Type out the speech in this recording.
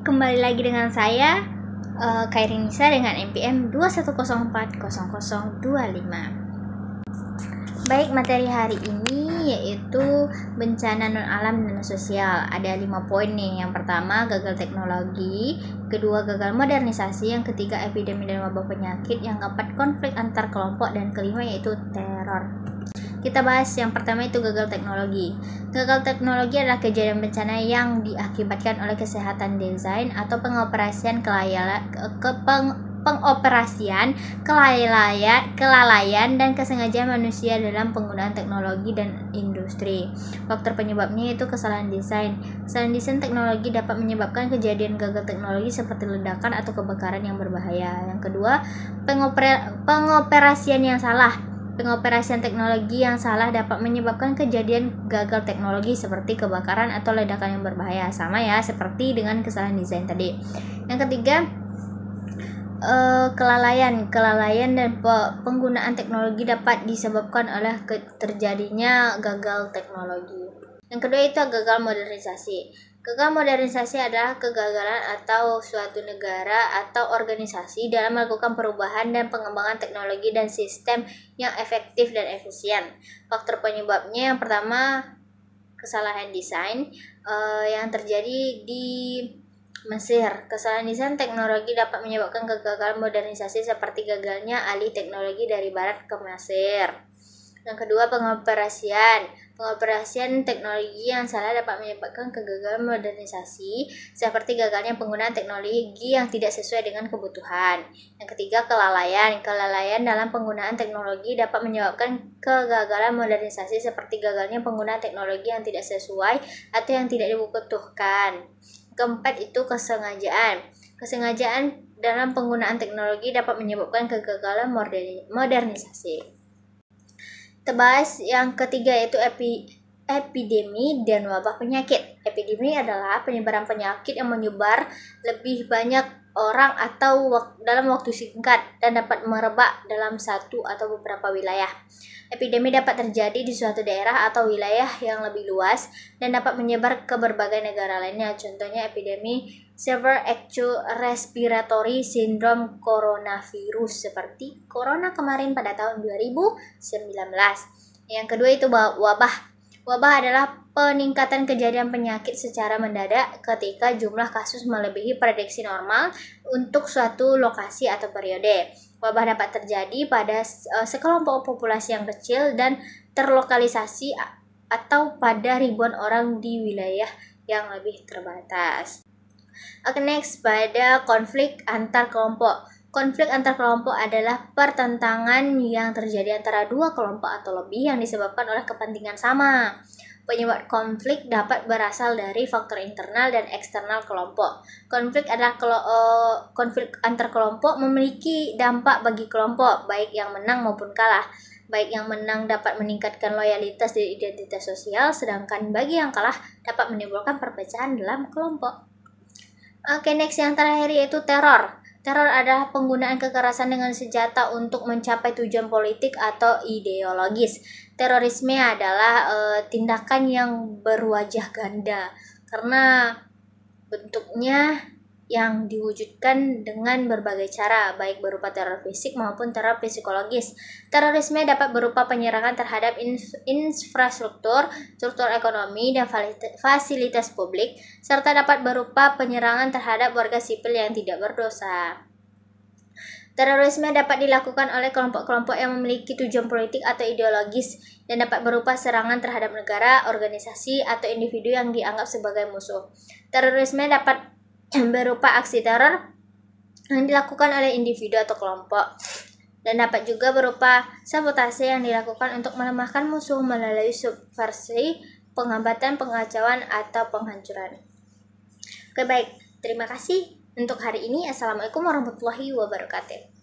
kembali lagi dengan saya Kairin Nisa dengan NPM 210400025. Baik, materi hari ini yaitu bencana non alam dan sosial. Ada 5 poin nih. Yang pertama, gagal teknologi. Kedua, gagal modernisasi. Yang ketiga, epidemi dan wabah penyakit. Yang keempat, konflik antar kelompok. Dan kelima yaitu teror. Kita bahas yang pertama, itu gagal teknologi. Gagal teknologi adalah kejadian bencana yang diakibatkan oleh kesehatan desain atau pengoperasian kelalaian dan kesengajaan manusia dalam penggunaan teknologi dan industri. Faktor penyebabnya itu kesalahan desain. Kesalahan desain teknologi dapat menyebabkan kejadian gagal teknologi seperti ledakan atau kebakaran yang berbahaya. Yang kedua, pengoperasian yang salah. Pengoperasian teknologi yang salah dapat menyebabkan kejadian gagal teknologi seperti kebakaran atau ledakan yang berbahaya. Sama ya, seperti dengan kesalahan desain tadi. Yang ketiga, kelalaian dan penggunaan teknologi dapat disebabkan oleh terjadinya gagal teknologi. Yang kedua itu gagal modernisasi. Gagal modernisasi adalah kegagalan atau suatu negara atau organisasi dalam melakukan perubahan dan pengembangan teknologi dan sistem yang efektif dan efisien. Faktor penyebabnya yang pertama, kesalahan desain yang terjadi di Mesir. Kesalahan desain teknologi dapat menyebabkan kegagalan modernisasi seperti gagalnya alih teknologi dari barat ke Mesir. Yang kedua, pengoperasian teknologi yang salah dapat menyebabkan kegagalan modernisasi seperti gagalnya penggunaan teknologi yang tidak sesuai dengan kebutuhan. Yang ketiga, kelalaian dalam penggunaan teknologi dapat menyebabkan kegagalan modernisasi seperti gagalnya penggunaan teknologi yang tidak sesuai atau yang tidak dibutuhkan. Keempat itu kesengajaan dalam penggunaan teknologi dapat menyebabkan kegagalan modernisasi. Kita bahas yang ketiga, yaitu epidemi dan wabah penyakit. Epidemi adalah penyebaran penyakit yang menyebar lebih banyak orang atau dalam waktu singkat dan dapat merebak dalam satu atau beberapa wilayah. Epidemi dapat terjadi di suatu daerah atau wilayah yang lebih luas dan dapat menyebar ke berbagai negara lainnya. Contohnya epidemi Severe Acute Respiratory Syndrome coronavirus seperti corona kemarin pada tahun 2019. Yang kedua itu wabah. Wabah adalah peningkatan kejadian penyakit secara mendadak ketika jumlah kasus melebihi prediksi normal untuk suatu lokasi atau periode. Wabah dapat terjadi pada sekelompok populasi yang kecil dan terlokalisasi atau pada ribuan orang di wilayah yang lebih terbatas. Oke, next, pada konflik antar kelompok. Konflik antar kelompok adalah pertentangan yang terjadi antara dua kelompok atau lebih yang disebabkan oleh kepentingan sama. Penyebab konflik dapat berasal dari faktor internal dan eksternal kelompok. Konflik antar kelompok memiliki dampak bagi kelompok, baik yang menang maupun kalah. Baik yang menang dapat meningkatkan loyalitas dan identitas sosial, sedangkan bagi yang kalah dapat menimbulkan perpecahan dalam kelompok. Oke, next, yang terakhir yaitu teror. Teror adalah penggunaan kekerasan dengan senjata untuk mencapai tujuan politik atau ideologis. Terorisme adalah tindakan yang berwajah ganda karena bentuknya yang diwujudkan dengan berbagai cara, baik berupa teror fisik maupun teror psikologis. Terorisme dapat berupa penyerangan terhadap infrastruktur, struktur ekonomi, dan fasilitas publik, serta dapat berupa penyerangan terhadap warga sipil yang tidak berdosa. Terorisme dapat dilakukan oleh kelompok-kelompok yang memiliki tujuan politik atau ideologis dan dapat berupa serangan terhadap negara, organisasi, atau individu yang dianggap sebagai musuh. Terorisme dapat berupa aksi teror yang dilakukan oleh individu atau kelompok dan dapat juga berupa sabotase yang dilakukan untuk melemahkan musuh melalui subversi, penghambatan, pengacauan, atau penghancuran. Oke, baik, terima kasih untuk hari ini. Assalamualaikum warahmatullahi wabarakatuh.